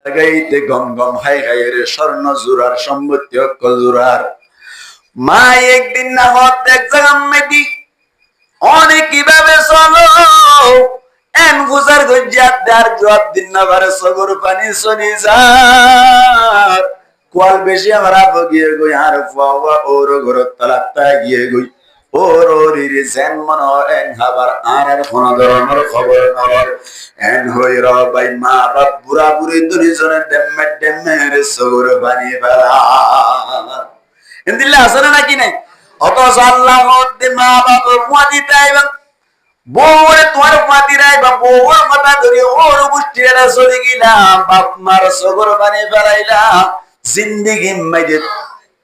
গাইতে গম গম হাই হাই রে স্বর্ণ জোড়ার সম্পত্তি অক্কল জোড়ার মা একদিন না হত এক জায়গা মেদি অনেক কিভাবে চলো এন গুজার গজ্জাত দার জবাব দিন না বারে সগর পানি সনি যার কোয়াল বেশি আমার আপো গিয়ে গই আর ফাওয়া ওর ঘর তালাতা গিয়ে গই ওর ওরিরে জেন মন এন হাবার আর কোন ধরনের খবর নর এন হই র বাই মা বাপ বুড়া বুড়ি দুনিজনে ডেম্মে রে সগর পানি বালা ইন্দিল্লাহ আসলে নাকি নাই অত আল্লাহ মধ্যে মা বাপ মুয়াদি তাইবা বউরে তোমার মাতিরাই বা বউর কথা ধরে ওর গোষ্ঠীরা চলে গেলাম বাপ মার সগর বানি ফেলাইলাম জিন্দিগি মাইদে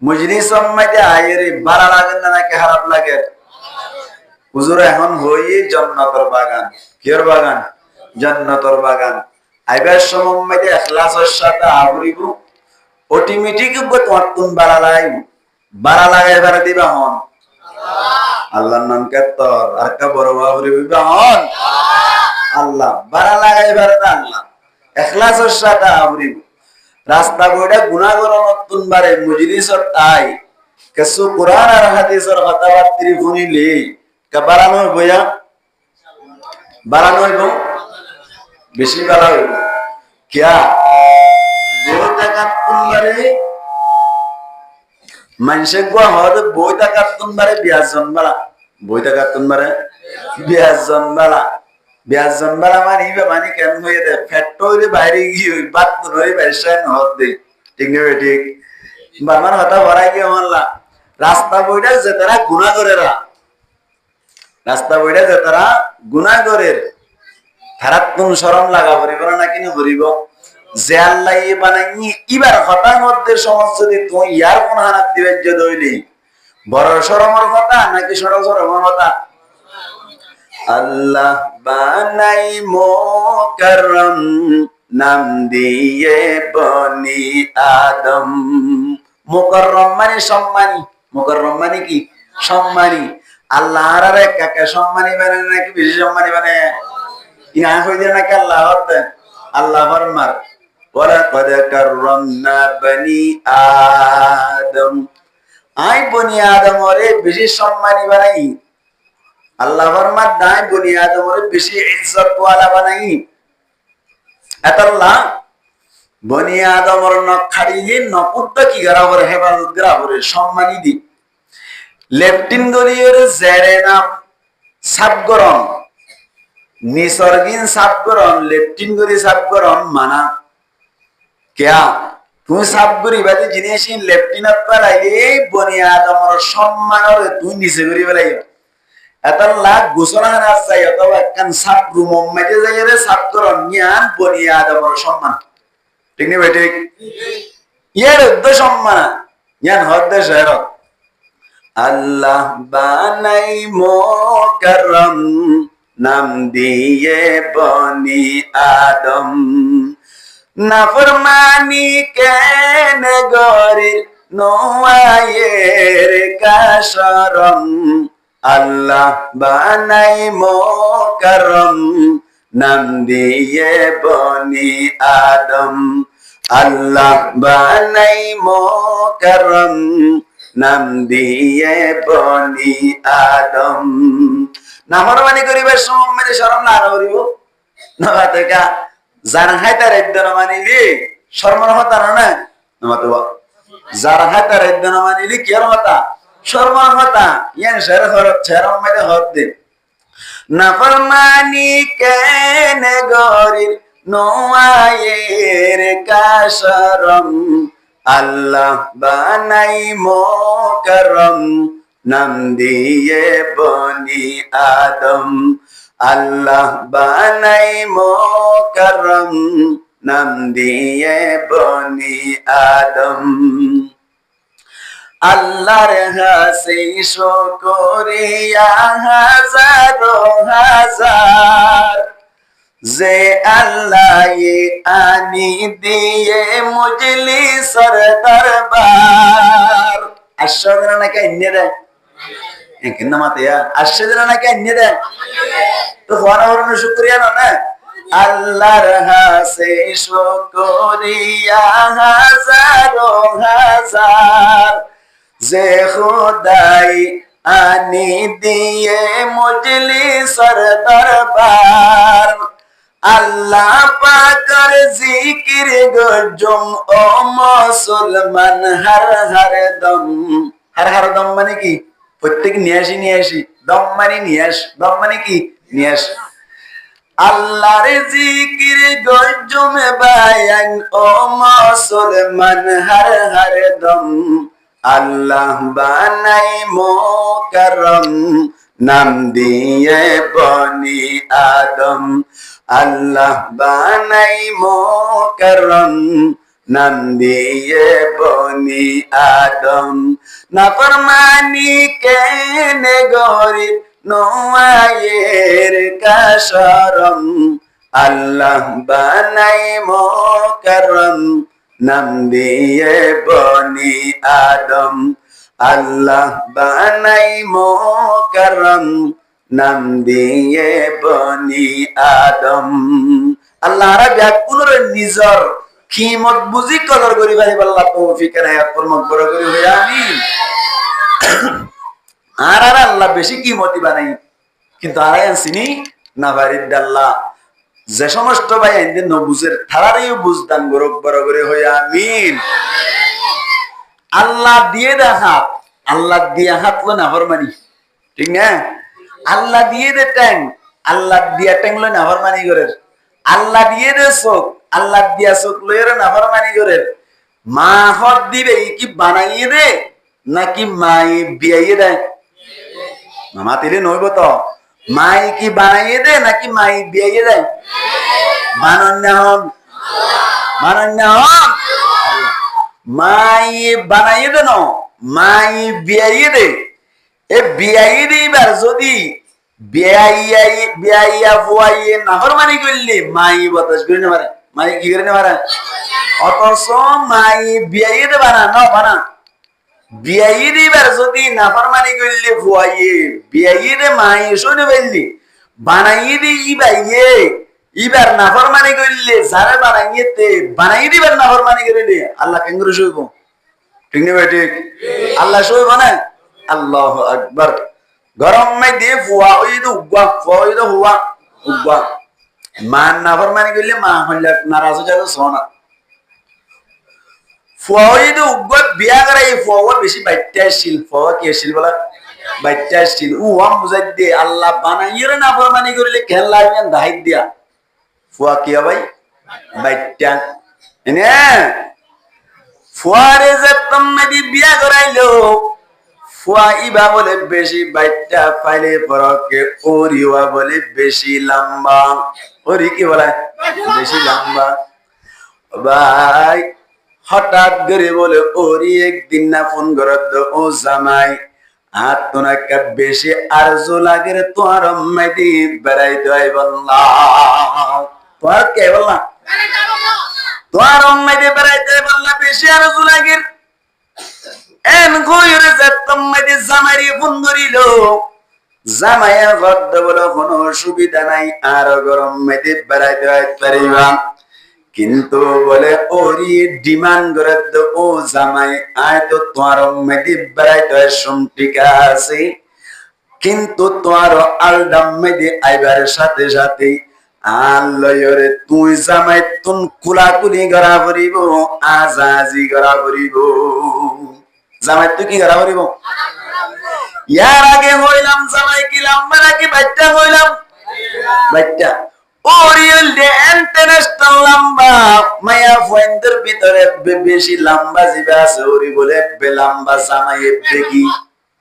মজলিস মাইদে আইরে ভালো লাগে না নাকি খারাপ লাগে হুজুর এখন হই জান্নাতের বাগান কির বাগান জান্নাতের বাগান আইবার সময় মাইদে ইখলাসের সাথে আবরিব অটোমেটিক তোমার তুন বাড়া লাগাইবার দিবা হন আল্লাহর নাম কেতর আর কা বড় বাবুরে বিবাহন আল্লাহ বাড়া লাগাইবার না আল্লাহ ইখলাসের সাথে আবরি রাস্তা বইটা গুনাহ করো নতুন বারে মজলিসত আই কিছু কোরআন আর হাদিসের কথাবার্তা শুনিলে কা বাড়ানো বইয়া বাড়ানো হইব বেশি বাড়া হইব কিয়া বই টাকা তুলবারে মানুষে গোয়া হওয়াতে বই টাকার তুনবারে বিয়াজ জন্মালা বই টাকার তুনবারে বিয়াজ জন্মালা মানে কেন হয়ে দেয় ফ্যাক্টরি বাইরে গিয়ে বাদ হয়ে বাইরে হত দে ঠিক নেবে ঠিক আমার হতা ভরাই গিয়ে মানলা রাস্তা বইটা যে তারা গুণা করে তারা তুন শরম লাগা ভরিব না কিনে ভরিব যে আল্লাহ বানাই ইবার হতার মধ্যে সমাজ যদি তুই ইয়ার কোন হানাত দিবে যে দইলি বড় শরমের কথা নাকি ছোট শরমের কথা আল্লাহ বানাই মুকাররম নাম দিয়ে বনি আদম মুকাররম মানে সম্মানী মুকাররম মানে কি সম্মানী আল্লাহ আর কাকে সম্মানী বানায় নাকি বেশি সম্মানী বানায় ইহা হইলে নাকি আল্লাহ ফরমার ওয়ালাকাদ কাররামনা বনি আদম আই বনি আদম ওরে বেশি সম্মানী বানাই আল্লাহ ফরমার দাই বনি আদম ওরে বেশি ইজ্জত ওয়ালা বানাই আতাল্লাহ বনি আদম ওর নখাড়িয়ে নপুত্ত কি গরা করে হেফাজত গরা করে সম্মানী দি লেফটিন গরিয়ের জেরে না সাবগরম নিসর্গিন সাবগরম লেফটিন গরি সাবগরম মানা क्या তুই সাবগুরি বাদে জিনিস লেফটিনার পালাইলে বনি আদমর সম্মানর তুই নিচে করি বেলাই এতলা গোসলান আছে অথবা কান সাবরু মোহাম্মদে যাইরে সাবগর জ্ঞান বনি আদমর সম্মান ঠিক নেই বেঠিক ইয়ার উদ্দ সম্মান জ্ঞান হদ্দে শহর আল্লাহ বানাই মুকাররম নাম দিয়ে বনি আদম নাফরমানি কেন গরির নোয়ায়ের কাশরম আল্লাহ বানাই মুকাররম নাম দিয়ে বনি আদম আল্লাহ বানাই মুকাররম নাম দিয়ে বনি আদম নাফরমানি করিবার সময় শরম না করিব না দেখা যারা হাইতার একদিন মানিলি শর্মর হতা না যারা হাইতার একদিন মানিলি কি আর হতা শর্মর হতা ইয়ান শের হরত ছেরম মাইদে হত দিন নাফরমানি কেন গরির নোয়ায়ের কাশরম আল্লাহ বানাই মুকাররম নাম দিয়ে বনি আদম আল্লাহ বানাই মুকাররম নাম দিয়ে বনি আদম আল্লাহর হাসি শুকরিয়া হাজারো হাজার যে আল্লাহ আনি দিয়ে মজলিসের দরবার আশ্চর্য নাকি এনে দেয় কিন্তু মাতিয়া আশ্চর্য নাকি এনে দেয় তো হওয়ার শুক্রিয়া না আল্লাহর হাসে শুকরিয়া হাজারো হাজার, যে খোদাই আনি দিয়ে মজলিসের দরবার। আল্লাহ পাকের জিকির গজম ও মুসলমান হর হর দম। হর হর দম মানে কি? প্রত্যেক নিয়ে আসি দম মানে নিয়ে আস, দম মানে কি? নিয়ে আস। আল্লাহর জিকির গজমে বায়ান ও মুসলমান হর হর দম। আল্লাহ বানাই মোকাররম, নাম দিয়ে বনি আদম। আল্লাহ বানাই মোকাররম, নাম দিয়ে বনি আদম। নাফরমানি কেনে গরিব নোয়ায়ের কাশরম। আল্লাহ বানাই মোকাররম, নাম দিয়ে বনি আদম। আল্লাহ বানাই মোকাররম, নাম দিয়ে বনি আদম। আল্লাহ রাব্বি পুনরে নিজর খিমত বুঝি কদর করি ভাই আল্লাহ তৌফিক এনায়াত ফরমান বড় করি ভাই আমিন। আর আল্লাহ বেশি কিমতি বানাই, কিন্তু আরাই আনছিনি না বারিদাল্লাহ। যে সমস্ত ভাই আইনদের নবুজের থারারেও বুঝদান গরক বড় করে হই আমিন। আল্লাহ দিয়ে দে হাত, আল্লাহ দিয়ে হাত লো না ফরমানি, ঠিক না? আল্লাহ দিয়ে দে ট্যাং, আল্লাহ দিয়া ট্যাং লো না ফরমানি করে। আল্লাহ দিয়ে দে চোখ, আল্লাহ দিয়া চোখ লইয়ের না ফরমানি করে। মা হদ দিবে কি বানাইয়ে দে নাকি মাই বিয়াইয়ে দেয়? মামা তিলে নইব তো, মাই কি বানাইয়ে দে নাকি মাই বিয়াইয়ে দেয়? মানন্যা হন, মানন্যা হন। মাই বানাইয়ে দে ন, মাই বিয়াইয়ে দে। এ বিয়াইয়ে দিবার যদি বিয়াইয়া ফুয়াইয়ে নাফরমানি করলে মাই বাতাস করে নে পারে, মাই কি করে নে পারে? অথচ মাই বিয়াইয়ে দে বানা ন বানা। বিয়াই দিবার যদি নাফরমানি করলে ফুয়াইয়ে, বিয়াই দে মাই শুনে ফেললি, বানাইয়ে দি ইবাইয়ে ইবার নাফরমানি করলে যারা বানাইয়ে তে বানাই দিবার নাফরমানি করে দে, আল্লাহ কেঙ্গুরে শুইব? ঠিক না ভাই? ঠিক। আল্লাহ শুইব না? আল্লাহু আকবার। গরম মাই দিয়ে ফুয়া ওই তো উগা, ফুয়া ওই তো হুয়া উগা। মা নাফরমানি করলে মা হইলে নারাজ হয়ে যাবে সোনা। ফুয়াইদে উগ্গত বিয়া করাই ফুয়া বেশি বাইতে আসছিল, ফুয়া কি আসছিল বলা? বাইতে আসছিল। আম বুঝাই দে আল্লাহ বানাইয়ে না ফরমানি করিলে খেল লাগবেন দাহিত দিয়া। ফুয়া কি ভাই? বাইটা এনে ফুয়ারে যে তুমি বিয়া করাইলো, ফুয়া ইবা বলে বেশি বাইটা পাইলে পরকে ওরিওয়া বলে বেশি লম্বা। ওরি কি বলে? বেশি লম্বা। ভাই হঠাৎ করে বলে ওরি একদিন না ফোন করত, ও জামাই আর তোর একটা বেশি আরজু লাগে রে, তোমার মেয়েটি বেড়াইতে হয় বললাম। তোমার কে বললাম? তোমার মেয়েটি বেড়াইতে হয় বললাম, বেশি আরজু লাগে। এন কইরে যে তোমাদের জামাইরি ফোন ধরিল, জামাইয়া ভদ্দ বলে কোনো অসুবিধা নাই, আর গরম মেয়েটি বেড়াইতে হয় পারিবা। কিন্তু বলে ওরি ডিমান্ড করে তো, ও জামাই আয় তো তোমার মেয়েটি বেড়াইতে হয় শুন, ঠিক আছে, কিন্তু তোমার আলডাম মেয়েটি আইবার সাথে সাথে আল্লয়রে তুই জামাই তুন কুলাকুলি করা করিব, আজাজি করা করিব। জামাই তুই কি করা করিব? ইয়ার আগে হইলাম জামাই কি লম্বা নাকি বাচ্চা হইলাম? বাচ্চা। ওরিয়েল ডে ইন্টারন্যাশনাল লম্বা মায়া ফয়েন্দের ভিতরে বেশি লম্বা জিবা আছে, ওরি বলে বেলম্বা জামাই বেকি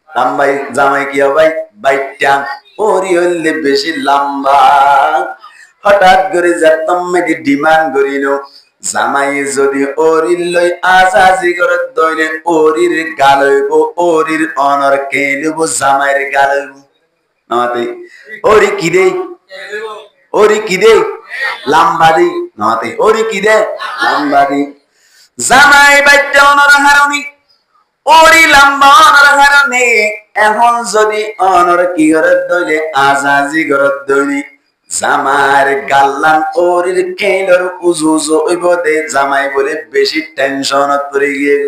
লম্বাই জামাই কি হবে? বাইটা। ওরিয়েল ডে বেশি লম্বা। হঠাৎ করে যেতাম মেয়েটি ডিমান্ড করিল, জামাই যদি ওরির লই আজাজি করে দইলে ওরির গালইব, ওরির অনর কেলিব, জামাইয়ের গালইব। নামাতে ওরি কি রে? ওরি কি দে? লম্বা দি। নামাতে ওরি কি দে? লম্বা দি। জামাই বাইটা অনর হারনি, ওরি লম্বা অনর হারনি। এখন যদি অনর কি করে দইলে আজাজি করে দইলি, জামার গাল্লান ওরির কেলর উজুজো ওইব দে জামাই বলে বেশি টেনশন করে গিয়ে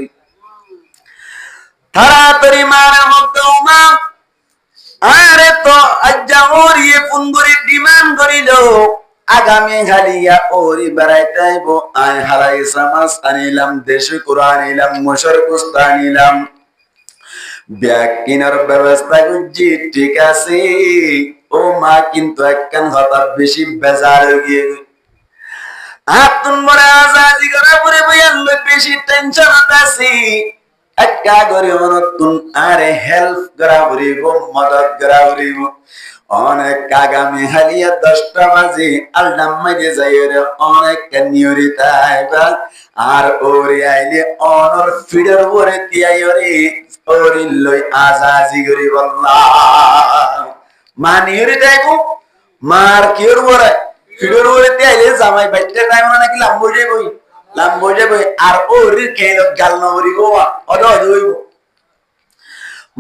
তাড়াতাড়ি মারা মধ্যে মা আরে তো আজ্জা ওরিয়ে ফুন্দরি ডিমান্ড করিল আগামী হালিয়া ওরি বেড়াইতে আইব আয় হারাই সামাস আনিলাম দেশে কোরআন আনিলাম মশর কুস্তা আনিলাম ব্যাগ কিনার ব্যবস্থা করছি ঠিক আছে ও মা কিন্তু একখান হঠাৎ বেশি বেজার হয়ে গিয়ে আতুন মরে আজাদি করা পরে বইয়াল বেশি টেনশন আছে একা করে নতুন আরে হেল্প করা পড়িব মদত করা পড়িব অনেক আগামী হালিয়া 10টা বাজে আল্লাহ মাঝে যাই রে অনেক নিয়রিতা আইবা আর ওরে আইলে অনর ফিডার পরে তিয়াই রে ওরে লই আজাজি করি বল্লাহ মা নিয়রিতা আইব মার কিওর পরে ফিডার পরে তিয়াইলে জামাই বাইতে টাইম নাকি লাম্বো যাবই আর ওরে কেন গাল নবরিব অদ হইব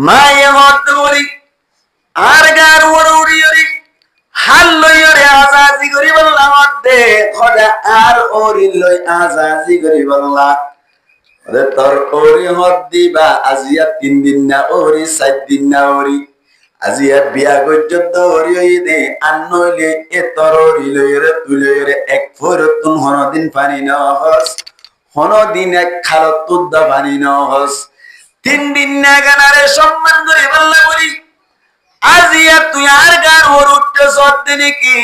মায়ে হত বলি আর গার ওড়ি ওড়ি হাল লই ওরে আজাজি করি বললাম দে খোদা আর ওরি লই আজাজি করি বললাম ওরে তোর ওরি হদ দিবা আজিয়া 3 দিন না ওরি 7 দিন না ওরি আজিয়া বিয়া গজ্জত ওরি হই দে আনলে এ তোর ওরি লই রে তুলে রে এক ফরতুন হনদিন পানি না হস হনদিন এক খালত তুদ্দা পানি না হস 3 দিন না গানারে সম্মান করি বললা বলি আজিয়া তুই আর গার ওর উঠতে সত্যি কি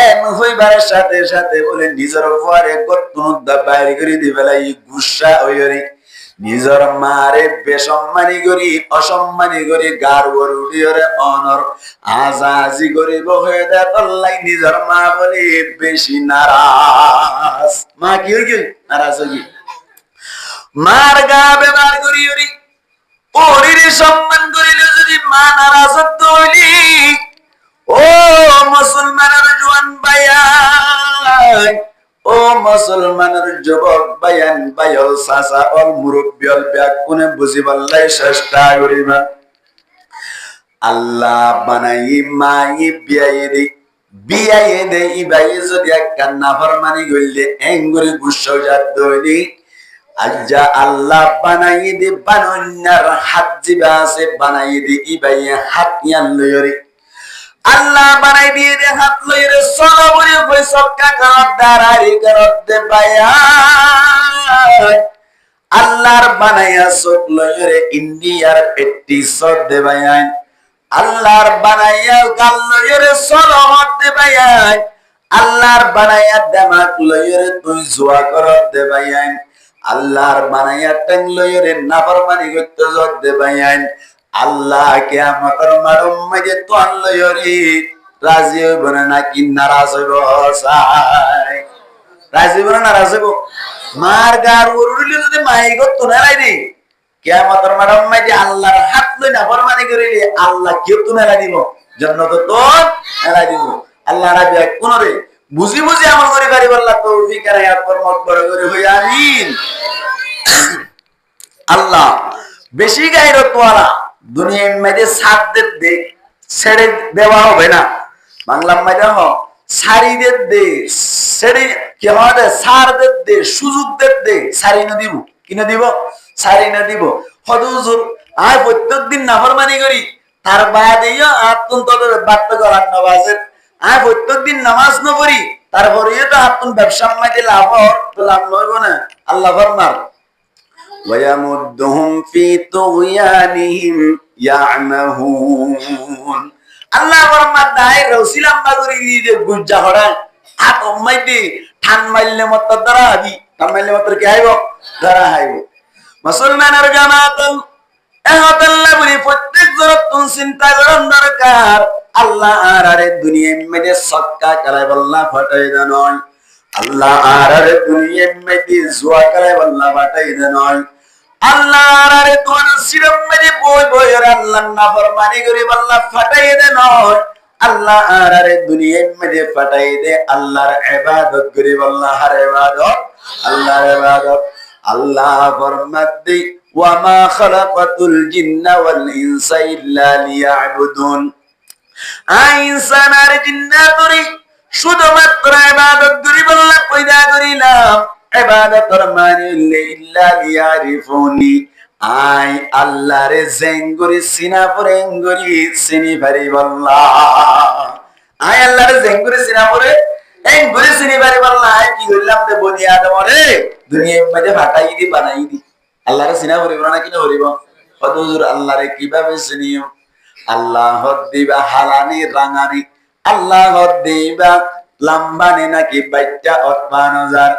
এম হইবার সাথে সাথে বলে নিজের পরে গতুনদা বাইরে করে দিবেলাই গুসা হইরে নিজের মারে বেসম্মানি করি অসম্মানি করি গার ওর উঠিরে অনর আজাজি করিব হয়ে দে তল্লাই নিজের মা বলে বেশি নারাজ মা কি হই নারাজ হই মার গা ব্যবহার করি ওরি ওরির সম্মান করিল যদি মা নারাজ হইলি ও মুসলমানের জওয়ান ভাইয়ান ও মুসলমানের যুবক ভাইয়ান ভাইও সাসা ও মুরব্বিয়ল ব্যাকুনে বুঝিবাল্লাই চেষ্টা করিবা আল্লাহ বানাই মাই বিয়াই দে ইবাই যদি একখান নাফরমানি কইলে এঙ্গুরি গুসা জাত দইলি আজ্জা আল্লাহ বানাই দি বানন্যার হাত জিবা আছে বানাই দি ইবাই হাত ইয়ান লইরে আল্লাহ বানাই দিয়ে দে হাত লইরে সলো বলি কই সক্কা করত দারারি করত দে ভাইয়া আল্লাহর বানাইয়া চোখ লইরে ইন্ডিয়ার পেটি সদ দে ভাইয়া আল্লাহর বানাইয়া গাল লইরে সলো হত দে ভাইয়া আল্লাহর বানাইয়া দেমাক লইরে তুই জুয়া করত দে ভাইয়া আল্লাহর বানাইয়া টাং লইরে নাফরমানি করতে জদ দে ভাইয়ান আল্লাহ কিয়ামতের মারুম মাঝে তো লইরে রাজি হইব না নাকি নারাজ হইব সাই রাজি হইব না নারাজ হইব মার গার উরুলি যদি মাই করতে না রাইদি কিয়ামতের মারুম মাঝে আল্লাহর হাত লই নাফরমানি করিলে আল্লাহ কিও তো মেলা দিব জান্নাত তো মেলা দিব আল্লাহ রাজি কোন রে বুঝি বুঝি আমল করি পারি আল্লাহ তৌফিক আর হায়াত বরকত বড় করে হই আমিন আল্লাহ বেশি গায়রত ওয়ালা দুনিয়ার মধ্যে সাথ দে ছেড়ে দেওয়া হবে না বাংলা মধ্যে হ সারিদের দে ছেড়ে কি হবে সার দে সুযোগ দে সারি না দিব কি না দিব সারি না দিব হুজুর আয় প্রত্যেকদিন নাফরমানি করি তার বাদেও আত্মন তদের বাধ্য করার নওয়াজের আয় প্রত্যেকদিন নামাজ না পড়ি তারপরে তো আপন ব্যবসা মাঝে লাভ লইব না আল্লাহ ফরমান ওয়ায়ামুদ্দুহুম ফি তুগয়ানিহিম ইয়ামাহুন আল্লাহ ফরমান দাই রসিলাম বাগুরি যে গুজ্জা হড়া আত মাইতে ঠান মাইলে মত দ্বারা আবি ঠান মাইলে মত কি আইব দ্বারা আইব মুসলমানের জামাত আল্লাহ বলি প্রত্যেক জরতুন চিন্তা করন দরকার আল্লাহ আরে দুনিয়ার মধ্যে সক্কা করে বল্লা ফাটাই দেন আল্লাহ আরে দুনিয়ার মধ্যে জুয়া করে বল্লা ফাটাই দেন আল্লাহ আরে তোর সিরম মধ্যে বই বই আল্লাহ নাফরমানি করে বল্লা ফাটাই দেন আল্লাহ আরে দুনিয়ার মধ্যে ফাটাই দে আল্লাহর ইবাদত করে বল্লা হার ইবাদত আল্লাহর ইবাদত আল্লাহ ফরমাতে ওয়া মা খালাকাতুল জিন্না ওয়াল ইনসা ইল্লা লিয়াবুদুন ইনসান আর জিন্নাতরি শুধুমাত্র ইবাদত করিব আল্লাহ পয়দা করিলাম ইবাদতর মানে ইল্লা লিয়ারিফুনি আই আল্লাহরে জেঙ্গুরি সিনা পরে এঙ্গুরি সিনি পারিব আল্লাহ আই আল্লাহরে জেঙ্গুরি সিনা পরে এঙ্গুরি সিনি পারিব আল্লাহ কি হইলাম তে বনি আদম রে দুনিয়ার মধ্যে ফাটাই দি বানাই দি আল্লাহরে সিনা পরিব না কি হরিব হুজুর আল্লাহরে কিভাবে চিনিও আল্লাহ দিবা হালানি রাঙানি আল্লাহ দিবা লাম্বানি নাকি বাইটা অতমানজার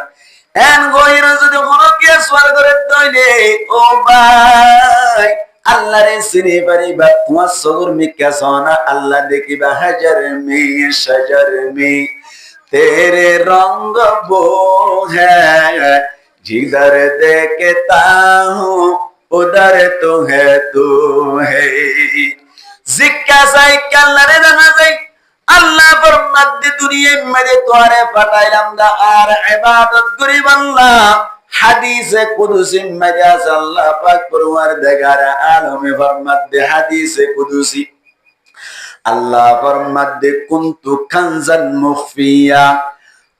এন গইর যদি কোন কে স্বর্গরে দইলে ও ভাই আল্লাহরে চিনি পারিবা তোমার সগুর মিকা সোনা আল্লাহ দেখিবা হাজার মে শজর মে তেরে রঙ্গ বো হ্যায় जिधर देखता हूँ उधर तो है জিজ্ঞাসা আল্লাহরে জানা যায় আল্লাহ ফরমাতে দুনিয়ার মধ্যে তোরে পাঠাইলাম দা আর ইবাদত করি বান্দা হাদিসে কুদসি মধ্যে আছে আল্লাহ পাক পরওয়ারদিগার আলমে ফরমাতে হাদিসে কুদসি আল্লাহ ফরমাতে কুনতু কানজান মুখফিয়া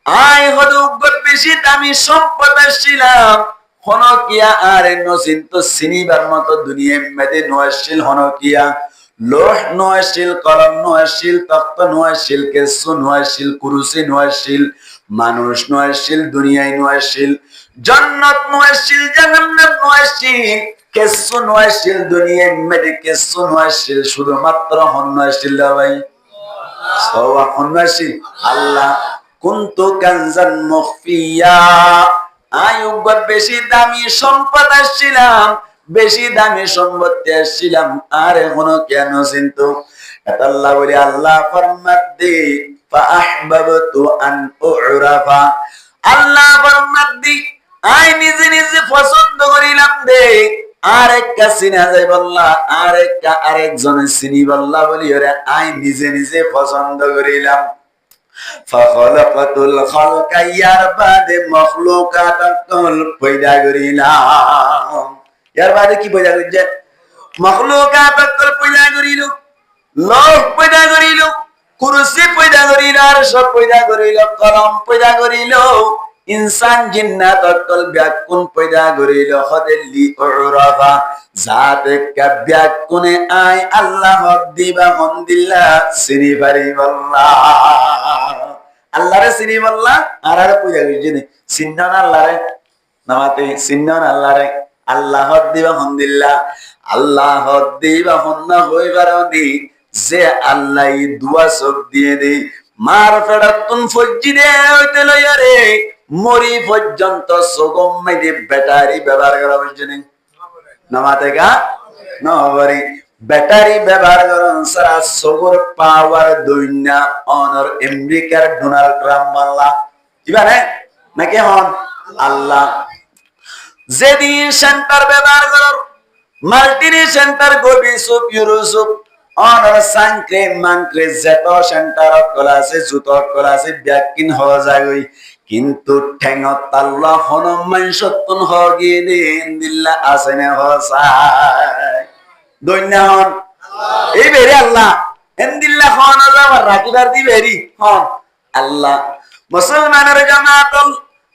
আই হদু বেশি দামি সম্পদ ছিলাম হনকিয়া আর নসিন তো সিনিবার মতো দুনিয়ার মধ্যে নয়শীল হনকিয়া লোহ নয়শীল কলম নয়শীল তখ্ত নয়শীল কেসু নয়শীল কুরসি নয়শীল মানুষ নয়শীল দুনিয়ায় নয়শীল জান্নাত নয়শীল জাহান্নাম নয়শীল কেসু নয়শীল দুনিয়ায় মধ্যে কেসু নয়শীল শুধুমাত্র হন্নয়শীল ভাই সওয়া হন্নয়শীল আল্লাহ কুনতু কানজান মুখফিয়া আয়ুব বেশি দামি সম্পদ ছিলাম বেশি দামি সম্পত্তি ছিলাম আর এখনো কেন চিন্তু আল্লাহ বলি আল্লাহ ফরমাতে ফাআহবাবতু আন উরাফা আল্লাহ ফরমাতে আই নিজে নিজে পছন্দ করিলাম দে আরেকটা চিনা যায় বললা আরেকজনে চিনি বললা বলি ওরে আই নিজে নিজে পছন্দ করিলাম ফাখলাকাতুল খালকা ইয়ার বাদে মখলুকাতাল পয়দা করিলাম ইয়ার বাদে কি পয়দা করিছে মখলুকাতাল পয়দা করিল লোহ পয়দা করিল কুরসি পয়দা করিল আর সব পয়দা করিল কলম পয়দা করিল ইনসান জিন্নাত অকল ব্যাকুন পয়দা করিল হদেলি উরাফা জাতে কাব্যাকুনে আই আল্লাহ দিবা হন্দিল্লাহ সিনি পারিবাল্লাহ আল্লাহরে চিনি বললা আর পয়দা করিছে চিন্না আল্লাহরে নামাতে চিন্না আল্লাহরে আল্লাহ দিবা হন্দিল্লাহ আল্লাহ দিবা হন্না হইবার দি যে আল্লাহ দুয়া সব দিয়ে দে মার ফেরাতুন ফজ্জি দে হইতে লইরে মরি পর্যন্ত সুগম মেদে ব্যাটারি ব্যবহার করা হচ্ছে নামাতে গা নবরি ব্যাটারি ব্যবহার করন সারা সগর পাওয়ার দৈন্যা অনর আমেরিকার ডোনাল্ড ট্রাম্প আল্লাহ ইবারে নাকি হন আল্লাহ যেদিন সেন্টার ব্যবহার করর মাল্টিনি সেন্টার গোবি সুপ ইউরোসুপ অনর সাংক্রে মাংক্রে যেত সেন্টার কলাসে জুত কলাসে ব্যাকিন হওয়া যায় কিন্তু ঠেঙত আল্লাহ হনুমান সত্তন হগিন দিল্লা আসেনে হসায় দৈন্যা হন এই বেরি আল্লাহ এন্দিল্লা হন আবার রাখিবার দি বেরি হন আল্লাহ মুসলমানের জামাতল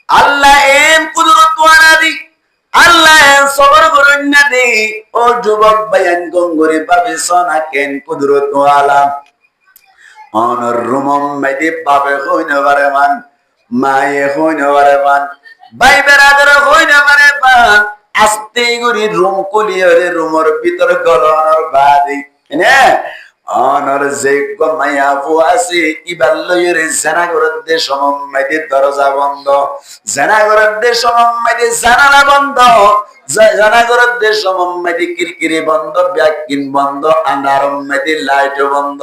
আল্লাহ এম কুদরত ওয়ারাদি আল্লাহ এম সবর করুন না দে ও যুবক বায়ান গঙ্গরে বাবে সোনা কেন কুদরত ওয়ালা অনর রুমম মেদি বাবে হইনে বারে মান মায়ে হইনে বারে মান ভাই বেরাদর হইনে বারে মান আস্তে গরি রুম কুলিয়রে রুমর ভিতর গলনর বাদি নে অনর যে গমায়া ফুয়াসি ইবাল্লয়রে জানাগরদে সমম্মাইতে দরজা বন্ধ জানাগরদে সমম্মাইতে জানালা বন্ধ জানাগরদে সমম্মাইতে কিরকিরে বন্ধ ব্যাকিন বন্ধ আন্ধারম্মাইতে লাইট বন্ধ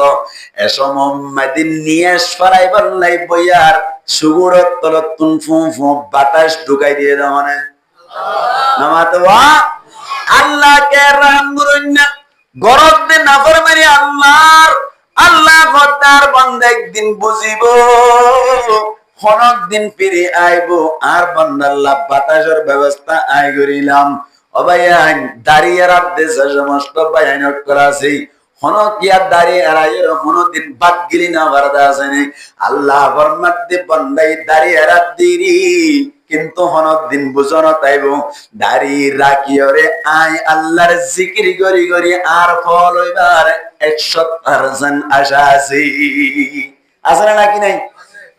এ সমম্মাইতে নিয়াস ফরাই বললাই বইয়ার সুগুরত তলতুন ফু ফু বাতাস ঢুকাই দিয়ে দাও মানে নামাতওয়া আল্লাহকে রহম করুন না গরব দে নাফরমানি আল্লাহর আল্লাহ খোদার বান্দা একদিন বুঝিব হনক দিন ফিরে আইব আর বান্দা আল্লাহ বাতাসের ব্যবস্থা আই করিলাম ও ভাইয়ান দাঁড়িয়ে রাখতে সমস্ত বায়ানত করা আছে হনো কিয়া দাঁড়িয়ে এরাইয়ের হনো দিন বাদ গিলি না বারদা আসেনি আল্লাহ বরমাদ্দে বন্দাই দাঁড়িয়ে রাত দিরি কিন্তু হনক দিন বুঝন তাইব দাড়ি রাখিওরে আই আল্লাহর জিকির করি করি আর ফল হইবার 100% আশা আছে আছে নাকি নাই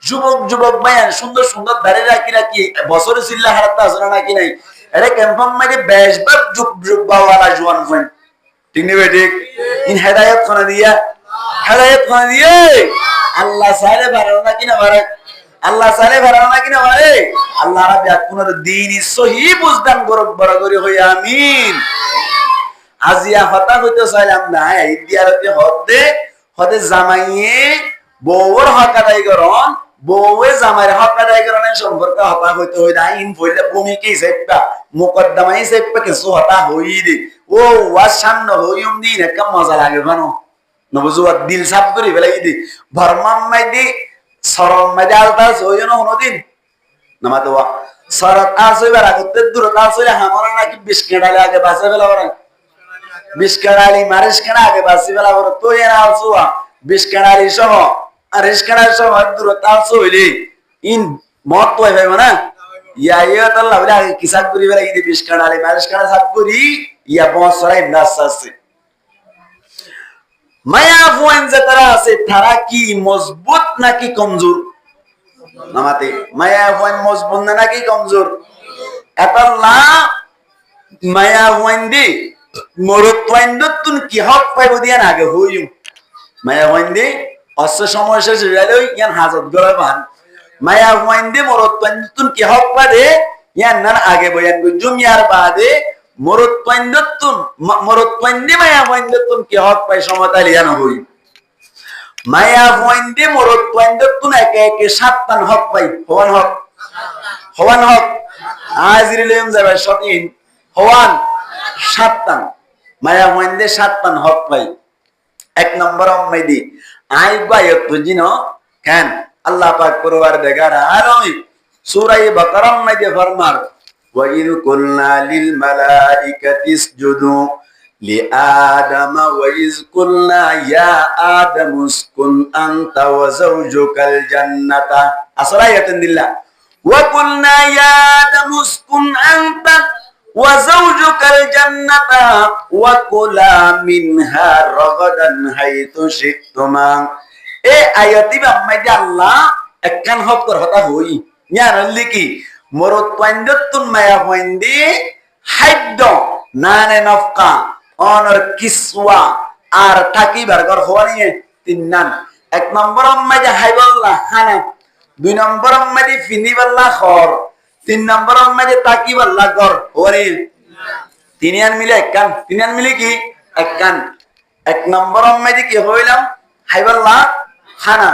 যুবক যুবক ভাইয়া সুন্দর সুন্দর দাড়ি রাখি রাখি বছরে চিল্লা হারাতে আছে নাকি নাই এটা ক্যাম্পাম মাইরে বেশবার যুগ যুগ বাওয়ালা জোয়ান ফ্রেন্ড ঠিক নেবে ঠিক ইন হেদায়েত খানা দিয়া আল্লাহ সাইলে বাড়ানো নাকি না বাড়ে আল্লাহ সাইলে বাড়ানো নাকি না বাড়ে আল্লাহ রাব্বি আপনার দ্বীন সহি বুঝদান করুক বড় করে হই আমিন আজিয়া হতা হইতে চাইলাম না এই দিয়ারতে হদে জামাইয়ে বউর হক আদায় করন বউয়ে জামাইয়ের হক আদায় করনের সম্পর্কে হতা হইতে হই না ইন বইলে ভূমি কি সেপটা মুকদ্দমাই সেপটা কিছু হতা হই দি ও ওয়াসান্ন হইম দিন একটা মজা লাগে বানো নবজুয়া দিল সাফ করি ফেলাই দি ভরমাম মাই দি সরম মাই দি আলতা হইও না হনদিন নামাতো সরত আসইবার আগতে দূরত আসইলে হামরা নাকি বিস্কেডালে আগে বাসে ফেলা বড় বিস্কেডালি মারিস কেনা আগে বাসি ফেলা বড় তো এরা আসুয়া বিস্কেডালি সহ আর রিস্কেডাল সহ দূরত আসইলে ইন মত তো ভাইব না ইয়া ইয়া তাল্লাহ বলে আগে কিসাব করি ফেলাই দি বিস্কেডালি মারিস কেনা সাফ করি ইয়া বসরাই নাস আছে মায়া ফুয়েন যে তারা আছে তারা কি মজবুত নাকি কমজোর নামাতে মায়া ফুয়েন মজবুত না নাকি কমজোর এতাল্লা মায়া ফুয়েন দি মরত ওয়াইন্দতুন কি হক পাইব দিয়া আগে হইম মায়া ফুয়েন দি অস্য সময় শেষ হয়ে গেল ইয়ান হাজত গলা বান মায়া ফুয়েন দি মরত ওয়াইন্দতুন কি হক পাদে ইয়ান নান আগে বয়ান গুজুম ইয়ার বাদে মরত ওয়াইন্দি মায়া ওয়াইন্দতুন কি হক পাই সমতালি জানো হই মায়া ওয়াইন্দি মরত ওয়াইন্দতুন একে একে 7 হক পাই হওয়ান হক আজিরিলেম যাবে সতিন হওয়ান 7 মায়া ওয়াইন্দে 7 হক পাই এক নম্বর আম্মাইদি আই বায়ত জিনো কেন আল্লাহ পাক পরওয়ারদিগার আলামিন সূরা বাকারা মধ্যে ফরমান وَإِذْ قُلْنَا لِلْمَلَائِكَةِ اسْجُدُوا لِآدَمَ وَإِذْ قُلْنَا يَا آدَمُ اسْكُنْ أَنْتَ وَزَوْجُكَ الْجَنَّةَ أَصْرَيَةً لِلَّهِ وَقُلْنَا يَا آدَمُ اسْكُنْ أَنْتَ وَزَوْجُكَ الْجَنَّةَ وَكُلَا مِنْهَا رَغَدًا حَيْثُ شِئْتُمَا এ আয়াতি বাম্মাইদি আল্লাহ একখান হক কর হতা হই ইয়ার কি মরত ওয়াইন্দতুন মায়া ওয়াইন্দি হাইদ্দ নানে নফকা অনর কিসওয়া আর থাকিবার ঘর হওয়ানি 3 নান এক নম্বর মাইদি হাইবাল্লাহ খানা 2 নম্বর মাইদি ফিনিবাল্লাহ খর 3 নম্বর মাইদি তাকিবাল্লাহ ঘর হওয়ানি 3 আন মিলে একখান 3 আন মিলে কি একখান এক নম্বর মাইদি কি হইলাম হাইবাল্লাহ খানা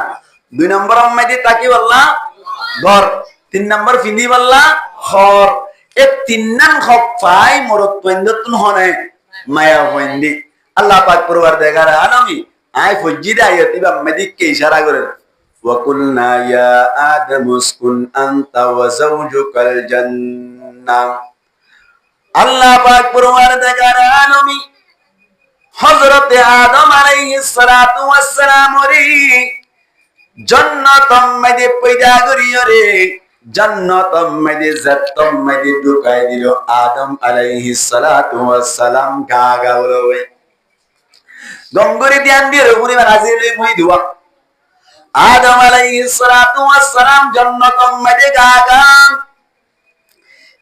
2 নম্বর মাইদি তাকিবাল্লাহ ঘর 3 নম্বর ফিনিবাল্লাহ খর এ 3 নাম হক পাই মরত ওয়াইন্দতুন হনে মায়া ওয়াইন্দি আল্লাহ পাক পরওয়ারদিগার আলামিন আই ফজিদা আয়াতি বাম্মাদি কে ইশারা করেন ওয়া কুলনা ইয়া আদামু উসকুন আনতা ওয়া যাওজুকাল জান্নাহ আল্লাহ পাক পরওয়ারদিগার আলামিন হযরত আদম আলাইহিস সালাতু ওয়াস সালাম রে জান্নাত মধ্যে পয়দা করিও রে জান্নাত মধ্যে জাত্তম মধ্যে ঢুকাই দিল আদম আলাইহিস সালাতু ওয়াস সালাম গাগা বলবে গঙ্গরি ধ্যান দিয়ে রঘুরি রাজির মুই দুয়া আদম আলাইহিস সালাতু ওয়াস সালাম জান্নাত মধ্যে গাগা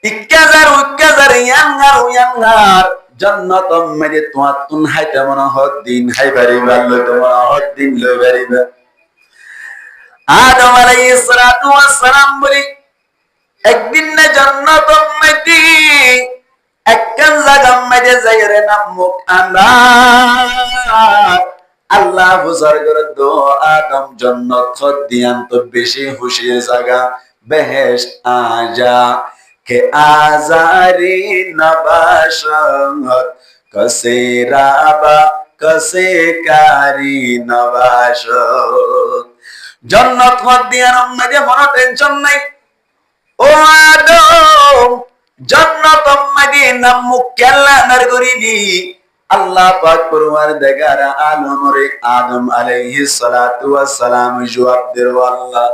ইক্কাজার ইয়াঙ্গার জান্নাত মধ্যে তোয়াতুন হাইতা মনে হদ দিন হাই বাড়ি ভালো তোমার হদ দিন লো বাড়িবা আদম আলাইহিস সালাতু ওয়াস সালাম বলি একদিন না জান্নাত মধ্যে একখান জায়গা মধ্যে যাইরে নাম মুখ আন্দার আল্লাহ বুঝার করে দো আদম জান্নাত খদ দিয়ান তো বেশি খুশির জায়গা বেহেশত আজা কে আজারি নবাশত কসে রাবা কসে কারি নবাশত জান্নাত খদ দিয়ান মধ্যে কোনো টেনশন নাই ও আদম জান্নাত মধ্যে নাম মুখ কেলা নার করিনি আল্লাহ পাক পরওয়ারদিগার আলমরে আদম আলাইহিস সালাতু ওয়াস সালাম জবাব দিল আল্লাহ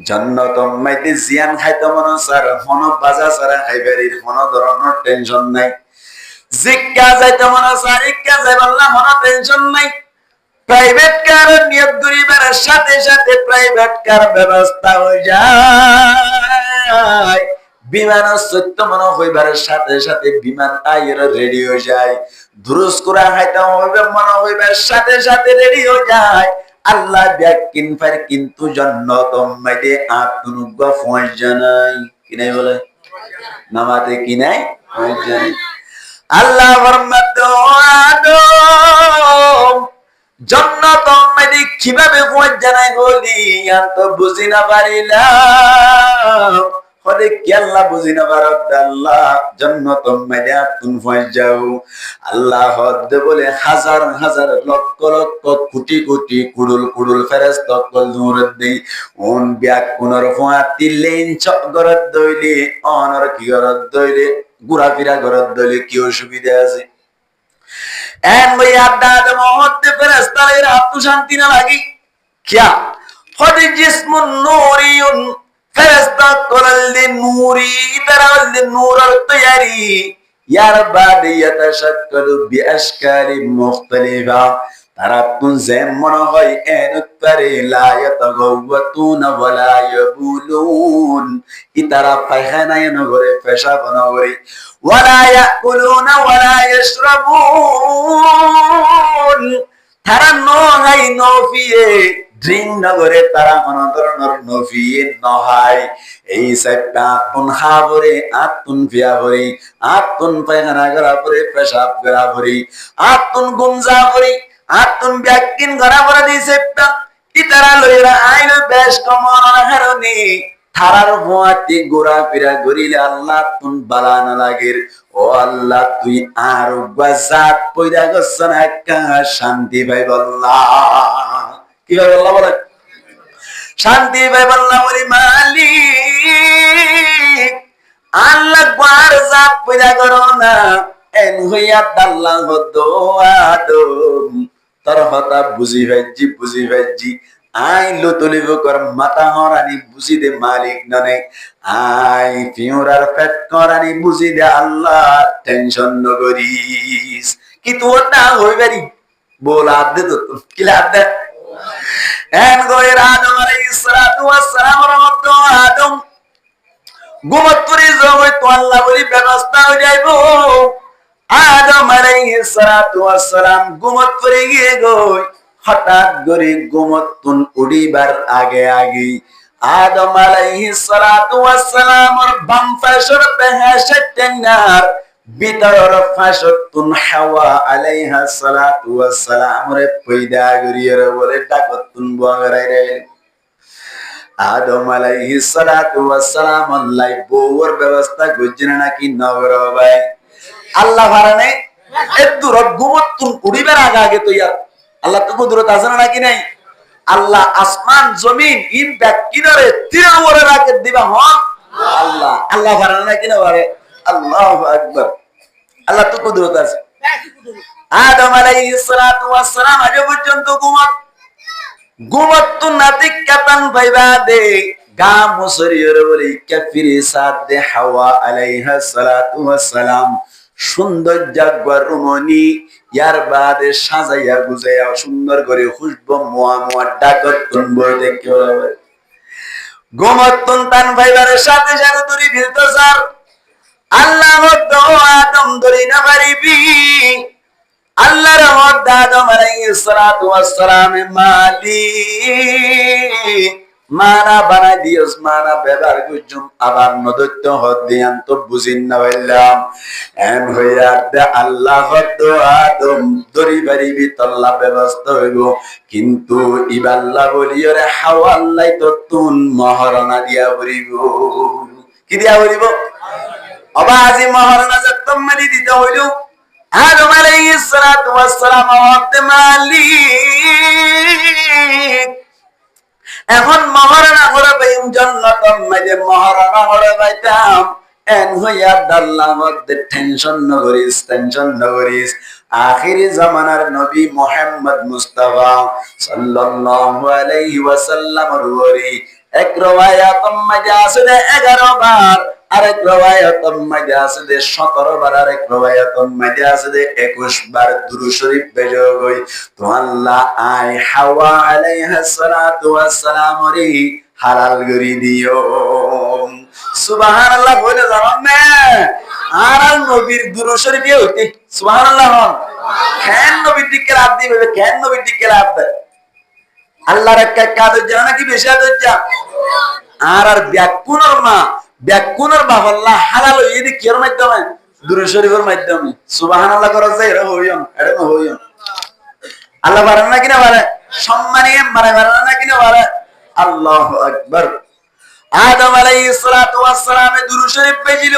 জান্নাতম মাইতে জিয়ান খাইতে মন স্যার হন বাজা সারা খাইবারির কোন ধরনের টেনশন নাই জিক্কা যাইতে মন স্যার ইক্কা যাই আল্লাহ কোন টেনশন নাই প্রাইভেট কার নিয়োগ করিবার সাথে সাথে প্রাইভেট কার ব্যবস্থা হয়ে যায় বিমান সত্য মনে হইবার সাথে সাথে বিমান আইয়ের রেডি হয়ে যায় দুরুস করা হাইতে হইবে মনে হইবার সাথে সাথে রেডি হয়ে যায় আল্লাহ ব্যাকিন ফার কিন্তু জান্নাত মাইতে আতুনুগা ফয় জানাই কি নাই বলে নামাতে কি নাই ফয় জানাই আল্লাহ ফরমাতো আদম জান্নাত মাইতে কিভাবে ফয় জানাই বলি আর তো বুঝি না পারিলাম হরে কি আল্লাহ বুঝি না পারদ আল্লাহ জান্নাত মাইতে আতুন ফয় যাও আল্লাহ হদ বলে হাজার হাজার লক্ষ লক্ষ কোটি কোটি কুড়ুল কুড়ুল ফেরেশতা কল নূর দেই ওন ব্যাক কোনর ফাতি লেন চগরত দইলে অনর কি গরত দইলে গুরা ফিরা গরত দইলে কি অসুবিধা আছে এন ভাই আড্ডা মহত্তে ফেরেশতা এর আত্ম শান্তি না লাগি কিয়া হদি জিসমুন নূরিয়ুন ফেরেশতা কল দে নূরি তারাল দে নূরর তৈয়ারি यार बाद यतशक्कलु बिअशकारि मुख्तलिफा তারা তুন যেন মনে হয় এনুত্তারে লা ইয়াতাগাওয়াতুনা ওয়ালা ইয়াবুলুন ইতারা পায়খানায় নগরে পেশাব নগরে ওয়ালা ইয়াকুলুনা ওয়ালা ইয়াশরাবুন তারা নহাই নফিয়ে ড্রিঙ্ক নগরে তারা কোন ধরনের নফিয়ে নহাই এই সাইডটা আতুন হাবরে আতুন ফিয়াবরে আতুন পায়খানা করা পরে পেশাব করা পরে আতুন গুমজা পরে আতুন ব্যাকিন করা পরে দিছে ইতারা লইরা আইলো বেশ কমন হারনি থারার ভুয়াতি গোরা ফিরা গরিলে আল্লাহ তুন বালা না লাগের ও আল্লাহ তুই আর বাজাত পয়দা গছন একা শান্তি ভাই আল্লাহ কি ভাই আল্লাহ বলে শান্তি ভাই আল্লাহ বলি মালিক আল্লাহ গোয়ার জাত পয়দা করো না এন হইয়া আল্লাহ হদো আদম তোর হতা বুঝি ভাইজি আই লতলিব কর মাথা হরানি বুঝি দে মালিক ননে আই ফিউরার পেট করানি বুঝি দে আল্লাহ টেনশন নগরিস কি তোর না হইবারি বলা দে তো কি লাভ দে এন গয়ের আদম আলাইহিস সালাতু ওয়াস সালাম রহমত আদম গুমতরি জমই তো আল্লাহ বলি ব্যবস্থা হয়ে যাইবো আদম আলাইহিস সালাতু ওয়াস সালাম গুমত পড়ে গিয়ে গই হঠাৎ করে গুমতুন উড়িবার আগে আগে আদম আলাইহিস সালাতু ওয়াস সালামর বাম পাশের পেহাশতেনার ভিতর ফাশতুন হাওয়া আলাইহা সালাতু ওয়াস সালাম রে পয়দা গরিয়ে বলে ডাকতুন বগরাই রে আদম আলাইহিস সালাতু ওয়াস সালাম আল্লাহ বউর ব্যবস্থা গুজনা নাকি নগর ভাই আল্লাহ ভারানে এত রগুমতুন উড়িবার আগে আগে তো ইয়ার আল্লাহ তো কুদরত আছে না নাকি নাই আল্লাহ আসমান জমিন ইন ব্যাকিনরে তিরাওরে রাখে দিবা হন আল্লাহ আল্লাহ ভারানে নাকি না পারে আল্লাহু আকবার আল্লাহ তো কুদরত আছে আদম আলাইহিস সালাতু ওয়াস সালাম আজ পর্যন্ত গুমতুন নাতিকাতান ভাইবা দে গা মুসরিয়র বলি কাফিরি সাদে হাওয়া আলাইহা সালাতু ওয়াস সালাম সুন্দর জাগবার রমণী ইয়ার বাদে সাজাইয়া গুজাইয়া সুন্দর করে খুশবু মোয়া মোয়া ডাকতুন বইতে কি হবে গোমতুন তান ভাইবারের সাথে সাথে দড়ি ভিলতো স্যার আল্লাহ মত আদম দড়ি না পারিবি আল্লাহর মত আদম আলাইহিস সালাতু ওয়াস সালাম মালিক মানা বানাই দিয়স মানা ব্যবহার করছুম আবার নদত্য হদ দিয়ান তো বুঝিন না বললাম এন হইয়া দে আল্লাহ হদ আদম দরি বাড়িবি তল্লা ব্যবস্থা হইব কিন্তু ইবাল্লাহ বলিয়রে হাওয়া আল্লাহ তো তুন মহারণা দিয়া বলিব কি দিয়া বলিব আবাজি মহারণা যত্তম মারি দিতে হইল আদম আলাইহিস সালাতু ওয়াস সালাম হদ মালিক এখন মহারণা করে পাইম জান্নাতের মাঝে মহারণা করে পাইতাম এন হইয়া ডাল্লার মধ্যে টেনশন নগরিস আখিরি জামানার নবী মুহাম্মদ মুস্তাফা সাল্লাল্লাহু আলাইহি ওয়াসাল্লামের ওয়ারি এক রওয়ায়াতের মধ্যে আছে 11 বার, আরেক রওয়ায়াতের মধ্যে আছে 17 বার, আরেক রওয়ায়াতের মধ্যে আছে 21 বার দুরূদ শরীফ বেজো গই। তো আল্লাহ আই হাওয়া আলাইহা সালাতু ওয়াস সালাম রে হালাল করি দিও। সুবহানাল্লাহ বলে জানেন না, আর নবীর দুরূদ শরীফ হইতে সুবহানাল্লাহ হন। কেন নবীর দিকে রাত দিবে, কেন নবীর দিকে রাত দেয়? আল্লাহর একটা কাজ জানা নাকি বেশি আদর্জা আর ব্যাকুনের বাপ আল্লাহ হালাল হইয়ে দি কির মাধ্যমে দুরূদ শরীফের মাধ্যমে সুবহানাল্লাহ করা যায়। এটা হইয়ন আল্লাহ বাড়ান না কিনা বাড়ে, সম্মানিয়ে মারে বাড়ান না কিনা বাড়ে। আল্লাহু আকবার। আদম আলাইহিস সালাতু ওয়াস সালামে দুরূদ শরীফ পেজিল,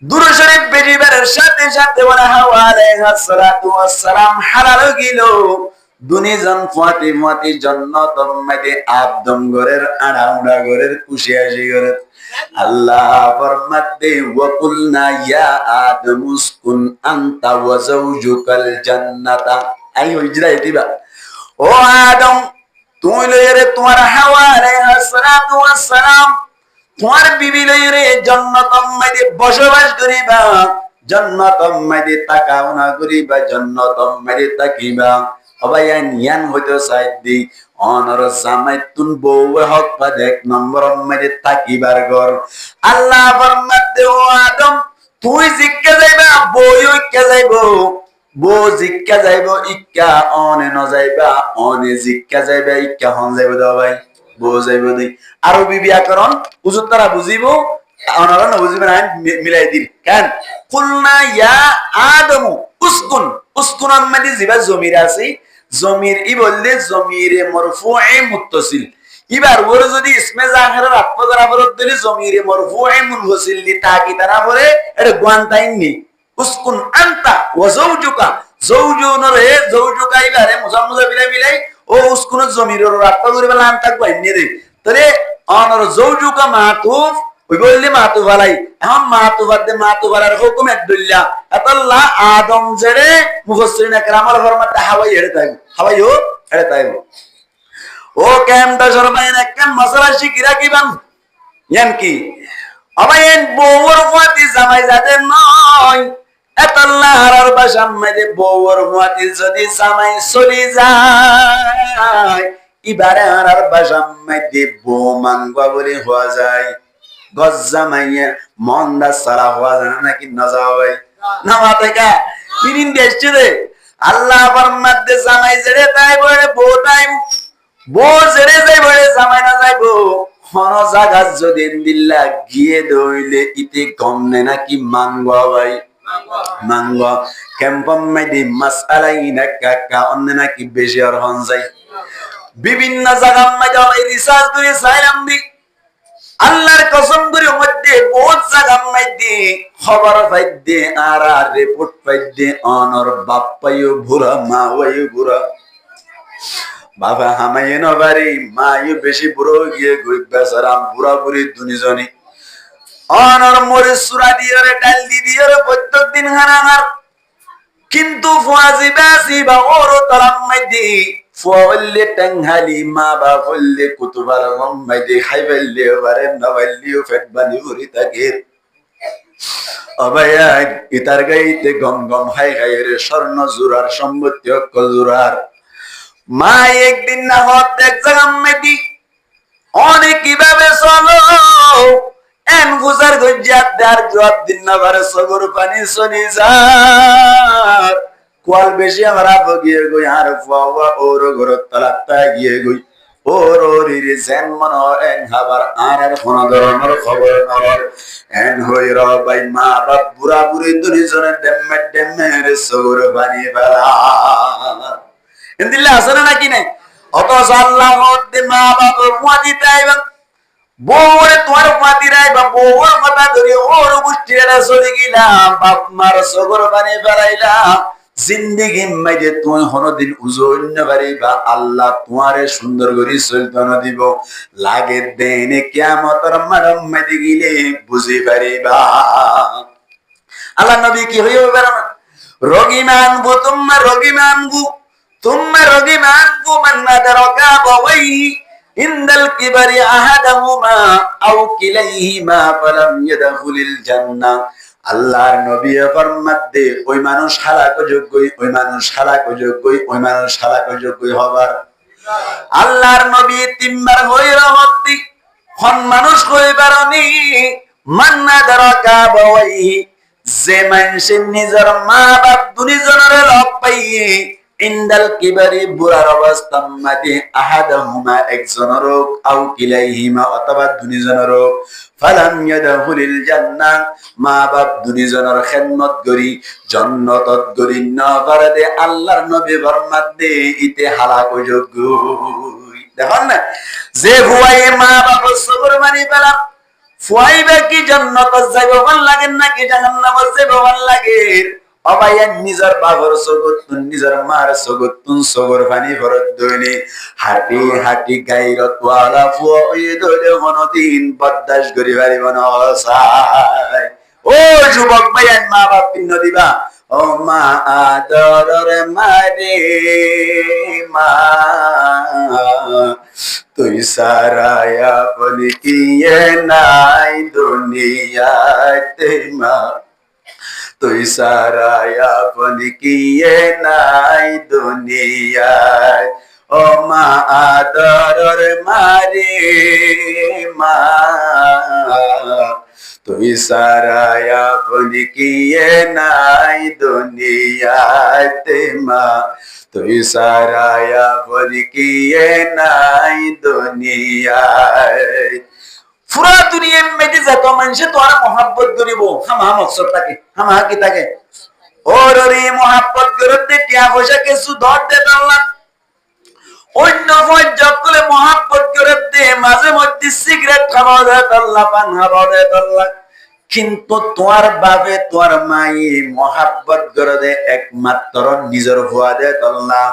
দুরূদ শরীফ পেজিবার সাথে সাথে ওয়া হাওয়া আলাইহিস সালাতু ওয়াস সালাম হালাল গিল। দুনিজন ফাতিমাতি জান্নাতের মধ্যে আদম ঘরের আড়াউড়া ঘরের খুশি আসি ঘরের আল্লাহ ফরমাতে ওয়া কুলনা ইয়া আদম উসকুন আনতা ওয়া যাওজুকাল জান্নাতা। আই হইজরা এতিবা ও আদম তুই লইরে তোমার হাওয়া আলাইহিস সালাতু ওয়াস সালাম তোমার বিবি লইরে জান্নাতের মধ্যে বসবাস করিবা, জান্নাতের মধ্যে তাকাওনা করিবা, জান্নাতের মধ্যে তাকিবা। অবায়ান ইয়ান হইতো সাইদি অনর জামাইতুন বউয়ে হক পা এক নম্বর মধ্যে তাকিবার ঘর। আল্লাহ ফরমাতে ও আদম তুই জিক্কা যাইবা, বউ ইক্কা যাইবো, বউ জিক্কা যাইবো ইক্কা অনে ন যাইবা, অনে জিক্কা যাইবা ইক্কা হন যাইবো। দাও ভাই বউ যাইবো দি আরবি ব্যাকরণ হুজুর তারা বুঝিবো, অনরা না বুঝিবেন আইন মিলাই দিন কেন। কুলনা ইয়া আদম উসকুন, উসকুনের মধ্যে জিবা জমির আছে, জমির ই বললে জমিরে মরফুয়ে মুত্তাসিল। এবার ওর যদি ইসমে জাহিরের আত্মগরা বরত দিলে জমিরে মরফুয়ে মুনফাসিল দি তাকি তারা পরে এটা গোয়ান্তাইন নি। উসকুন আনতা ওয়া যাওজুকা, যাওজুনরে যাওজুকা ইবারে মুজাম্মুজা মিলাই ও উসকুন জমিরের আত্মগরি বলা আনতা কইনে দে। তাহলে অনর যাওজুকা মাতুফ ওই বললে মাতুফ আলাই, এখন মাতুফাত দে মাতুফার হুকুম একদুল্লাহ আতাল্লাহ আদম জেরে মুফাসসিরিন একরামাল ফরমাতে হাওয়াই এড়ে তাই, হাওয়াইও এড়ে তাই। ও কেমটা সরবাইন একখান মশলা শিকিরা কি বান ইয়ান কি আবাইন বউর ফাতি জামাই যাতে নয় আতাল্লাহ আর বাসাম মধ্যে বউর ফাতি যদি জামাই চলি যায় ইবারে আর বাসাম মধ্যে বউ মাংবা বলে হওয়া যায়। গজ্জামাইয়া মন্দা সারা হওয়া যায় নাকি না যাওয়া ভাই না মাথা তিন দেশ রে আল্লাহ ফরমাতে জামাই জেরে তাই বলে বউ তাই, বউ জেরে যাই বলে জামাই না যাইবো। হন জায়গা যদি দিল্লা গিয়ে দইলে ইতে গমনে নাকি মাংবা ভাই মাংবা ক্যাম্পম মাইদি মাসআলাই না কাকা অন্য নাকি বেশি আর হন যায়। বিভিন্ন জায়গা মাইদি রিসার্চ করে চাইলাম দি আল্লাহর কসম করে মধ্যে বহুত জায়গা মাইদি খবর পাইদে আর রিপোর্ট পাইদে অনর বাপ পাইও বুড়া মা ওইও বুড়া বাবা হামাই নবারি মায়ু বেশি বুড়ো গিয়ে গই বেচারাম বুড়া বুড়ি দুনিজনী অনর মরে সুরা দিয়ে ডাল দিয়ে প্রত্যেক দিন হানার। কিন্তু ফুয়াজিবাসি বা ওর তারাম মাইদি ফুয়াল্লে টাংহালি মা বা ফুল্লে কুতুবার মাইদি খাইবাল্লে বারে নবাল্লিও ফেট বানি উরি তাগির অবায়া ইতার গাইতে গম গম হাই হাই রে স্বর্ণ জুরার সম্পত্তি অক্কল জুরার। মা একদিন না হত এক জায়গা মাইদি অনেক কিভাবে চলো এন গুজার গজ্জাত দার জবাব দিন না বারে সগর পানি সনি যার কোয়াল বেশি আমার গিয়ে গই আর ফাওয়া ওর ঘর তালাতা গিয়ে গই ওর ওরিরে জেন মন এন হাবার আর কোন ধরনের খবর নর এন হই র ভাই মা বাপ বুড়া বুড়ি দুনিজনে ডেমে রে সগর পানি বালা ইনদিল্লাহ আসনা নাকি নাই অত আল্লাহ মধ্যে মা বাপ মুয়াদি তাইবা বউরে তোমার ফাতি রাই বা বউর মাথা ধরে ওর গোষ্ঠীরা চলে গেলাম বাপ মার সগর বানিয়ে ফেলাইলাম জিন্দেগি মাইজে তুমি হনদিন উজন্য পারিবা আল্লাহ তোমারে সুন্দর করে চলতন দিব লাগে দেনে কিয়ামতের মাঠে মাইজে গিলে বুঝি পারিবা আল্লাহ নবী কি হইবে পারে না রোগী মানবু তুম্মা রোগী মানবু মান্না দারকা বাওয়াই ইনদাল কিবারি আহাদাহুমা আও কিলাইহিমা ফালাম ইয়াদখুলিল জান্নাহ আল্লাহর নবী ফরমাতে ওই মানুষ হালাক হবার আল্লাহর নবী তিনবার হই রহমতি হন মানুষ হইবারনি মান্না দারকা বাওয়াই যে মানুষে নিজের মা বাপ দুইজনের লগ পাইয়ে ইনদাল কিবারি বুড়ার অবস্থা মাঝে আহাদাহুমা একজনের আও কিলাইহিমা অথবা দুইজনের ফালাম ইয়াদখুলিল জান্নাহ মা বাপ দুইজনের খেদমত করি জান্নাতত করি না পারে আল্লাহর নবী ফরমাত দে ইতে হালাক যোগ্য দেখুন না যে হুয়ায়ে মা বাপ সবর মানি পেলাম ফুয়াইবে কি জান্নাত যাইব ভাল লাগে নাকি জাহান্নাম যাইব ভাল লাগে অবায়ান নিজের বাবার সগতুন নিজের মার সগতুন সগর পানি ভরত দইনি হাঁটি হাঁটি গাইরত ওয়ালা ফুয়াই দলে মনদিন বদাস করি পারিব না অসাই ও যুবক ভাইয়ান মা বাপ পিন্ন দিবা ও মা আদরের মারে মা তুই সারায়া বলি কিয়ে নাই দুনিয়াতে মা তুই সারায়া বলি কিয়ে নাই দুনিয়ায় ও মা আদরের মারে মা তুই সারায়া বলি কিয়ে নাই দুনিয়াতে মা তুই সারায়া বলি কিয়ে নাই দুনিয়ায় পুরা দুনিয়ার মধ্যে যত মানুষ তোরা মহাব্বত করিব হামা মকসদ থাকে হামা কি থাকে ওর রে মহাব্বত করতে টিয়া পয়সা কিছু ধর দে আল্লাহ অন্য ফজকলে মহাব্বত করতে মাঝে মধ্যে সিগারেট খাওয়া যায় আল্লাহ পান খাওয়া যায় আল্লাহ কিন্তু তোমার বাপে তোমার মাই মহাব্বত করে দে একমাত্র নিজের হওয়া দে আল্লাহ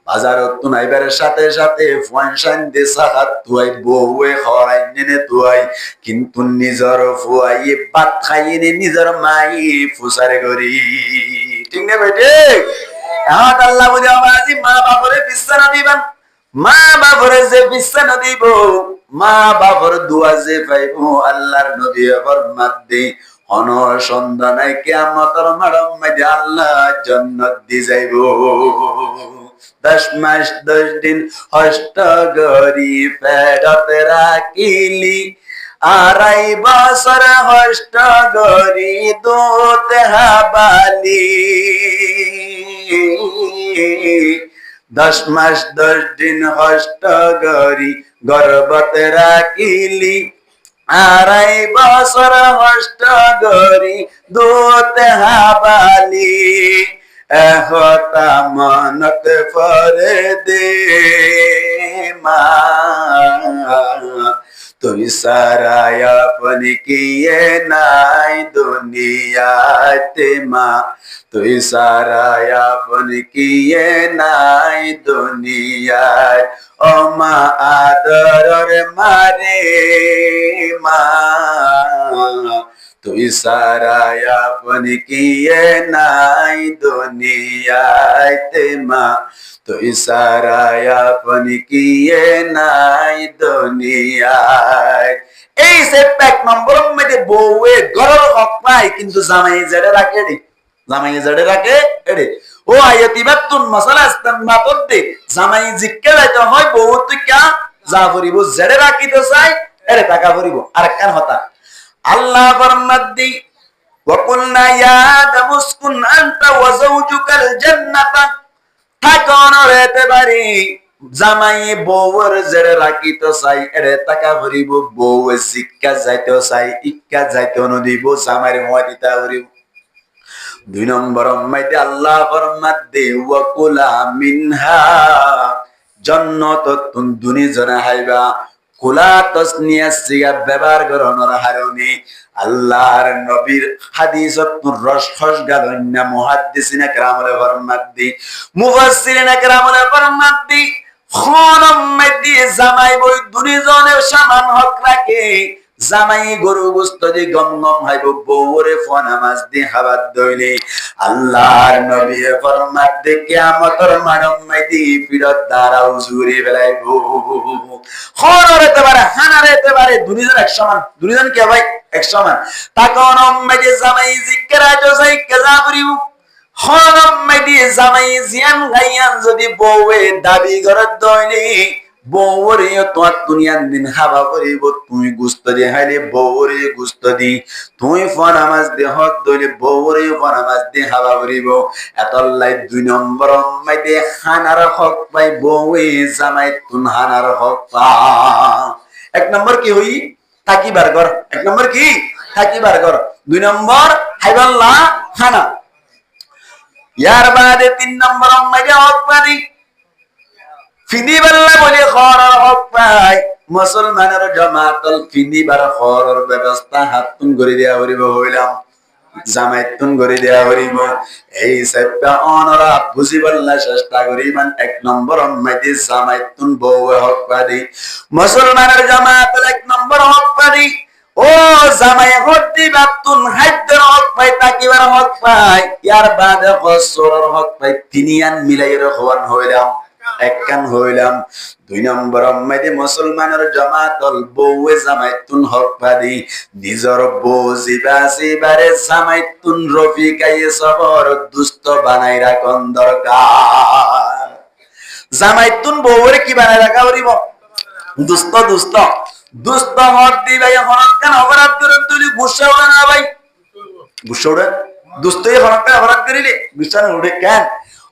বাজারত তো নাইবার সাথে সাথে ফাংশন দে সাহাত তুই বউয়ে খরাই নেনে তুই কিন্তু নিজের ফুয়াই ভাত খাইনে নিজের মাই ফুসারে করি ঠিক না বেটে এখন আল্লাহ বুঝে আমাজি মা বাপরে বিশ্বাস দিবেন মা বাপরে যে বিশ্বাস দিব মা বাপর দোয়া যে পাইব আল্লাহর নবী ফরমাত দে অন সন্ধানে কিয়ামতের মাঠের মধ্যে আল্লাহ জান্নাত দি যাইব 10 মাস 10 দিন হস্ত গরি পেটত রাখিলি 2.5 বছর হস্ত গরি দুধ হাবালি 10 মাস 10 দিন হস্ত গরি গর্ভত রাখিলি 2.5 বছর হস্ত গরি দুধ হাবালি এহতা মনত ফরে দে মা তুই সারায়া আপনি কিয়ে নাই দুনিয়াতে মা তুই সারায়া আপনি কিয়ে নাই দুনিয়ায় ও মা আদরের মারে মা তুই সারায়া আপনি কিয়ে নাই দুনিয়াতে মা তুই সারায়া আপনি কিয়ে নাই দুনিয়ায় এই সে এক নম্বর মধ্যে বউয়ে গরর হক পায় কিন্তু জামাই জেডে রাখে রে জামাই জেডে রাখে এরে ও আয়াতিবাতুন মাসালা ইস্তানবাত দে জামাই জিক্কে যাইতে হয় বউ তুই কা যা করিব জেডে রাখিতে চাই এরে টাকা করিব আর কেন হতা আল্লাহ ফরমাত দি ওয়া কুলনা ইয়া আদম উসকুন আনতা ওয়া যাওজুকাল জান্নাতা থাকন রেতে পারি জামাই বউর জেরে রাখিতে চাই এরে টাকা ভরিব বউ শিক্ষা যাইতে চাই ইক্কা যাইতে নদিব জামাইর মই দিতা ভরিব 2 নম্বর মাইতে আল্লাহ ফরমাত দে ওয়া কুলা মিনহা জান্নাতুন দুনি জনা হাইবা কুলা তসনিয়া সিগা ব্যবহার করনর হারনি আল্লাহর নবীর হাদিসত রস খস গালন্না মুহাদ্দিসিনা কেরামলে ফরমাদ্দি মুফাসসিরিনা কেরামলে ফরমাদ্দি খনম মেদি জামাই বই দুনিজনের সমান হক রাখে জামাই গরু গোস্ত দি গম গম হাইব বউরে ফনামাজ দি হাবাত দইলে আল্লাহর নবী ফরমাদ্দি কিয়ামতের মানব মেদি পিরত দাঁড়াও জুরি বেলাইবো খনরেতে পারে হানারেতে পারে দুনিজন এক সমান দুনিজন কে ভাই এক সমান তখন মেদি জামাই জিকিরা তো যাই কাজা করিব খনম মেদি জামাই জিয়ান গাইয়ান যদি বউয়ে দাবি করত দইলে বউরে তো দুনিয়ার দিন হাবা করিব তুই গুস্ত দি হাইলে বউরে গুস্ত দি তুই ফনামাজ দে হক দইলে বউরে ফনামাজ দি হাবা করিব এতলাই দুই নম্বর মেদি হানার হক পাই বউয়ে জামাই তুন হানার হক পা এক নম্বর কি হই থাকিবার ঘর এক নম্বর কি থাকিবার ঘর দুই নম্বর হাইবাল্লা হানা ইয়ার বাদে তিন নম্বর মেদি হক পানি ফিনিবাল্লা বলে খরার হক পাই মুসলমানের জামাতল ফিনিবার খরার ব্যবস্থা হাতুন করে দেয়া হইব হইলাম জামাইতুন করে দেয়া হইব এই সত্যা অনরা বুঝিবাল্লা চেষ্টা করিবান এক নম্বর মেদি জামাইতুন বউ হক পাদি মুসলমানের জামাতল এক নম্বর হক পাদি ও জামাই হদ্দি বাতুন হাইদের হক পাই তাকিবার হক পাই ইয়ার বাদে খসরের হক পাই তিনিয়ান মিলাইয়ের হওয়ান হইলাম একখান হইলাম দুই নম্বর মেদি মুসলমানের জামাতল বউয়ে জামাইতুন হক পাদি নিজর বউ জিবারে জামাইতুন রফিকায়ে সবর দুষ্ট বানাই রাখন দরকার জামাইতুন বউরে কি বানাই রাখা হইব দুষ্ট দুষ্ট দুষ্ট হক দি ভাই হরকান অপরাধ করে তুলি গুসা ওড়া না ভাই গুসা ওড়া দুষ্টই হরকান অপরাধ করিলে গুসা ওড়ে কেন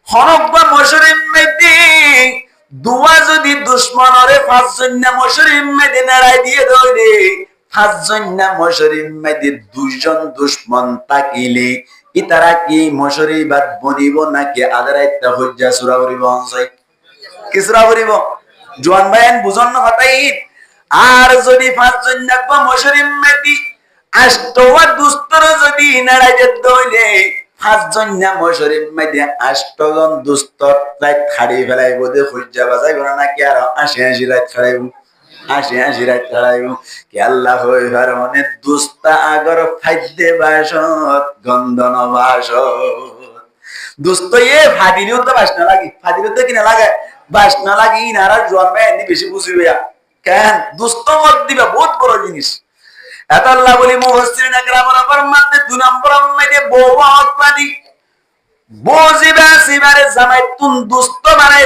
হরব্বা মশরিম মেদি দুয়া যদি দুশ্মনরে পাঁচজন্য মশরিম মেদি নাড়াই দিয়ে দৌড়ে পাঁচজন্য মশরিম মেদি দুজন দুশ্মন তাকিলে ইতারা কি মশরি বাদ বনিব নাকি আদারাইতা হজ্জা সুরা করিব হনসাই কি সুরা করিব জোয়ান ভাইন বুঝন না হতাই আর যদি পাঁচজন্য মশরিম মেদি আষ্টওয়া দুস্তর যদি নাড়াইতে দৌড়ে পাঁচজন মশরিম মেদি আষ্টজন দুষ্ট রাত খাড়ি ফেলাইব দে হজ্জা বাজাইব নাকি আর ৮০ রাত খাড়াইব ৮০ রাত খাড়াইব কি আল্লাহ হইবার মনে দুস্তা আগর ফাইদে বাসত গন্ধন বাসত দুস্ত এ ফাদিরিও তো বাসনা লাগি ফাদিরিও তো কিনা লাগে বাসনা লাগি ইনারা জন্মে এনে বেশি বুঝিবে কেন দুস্ত মত দিবা বহুত বড় জিনিস এত আল্লাহ বলি মুফাসসিরিন একরামরা ফরমাতে দুই নম্বর মেদি বউ হক পাদি বউ জিবারে জামাইতুন দুস্ত বানাই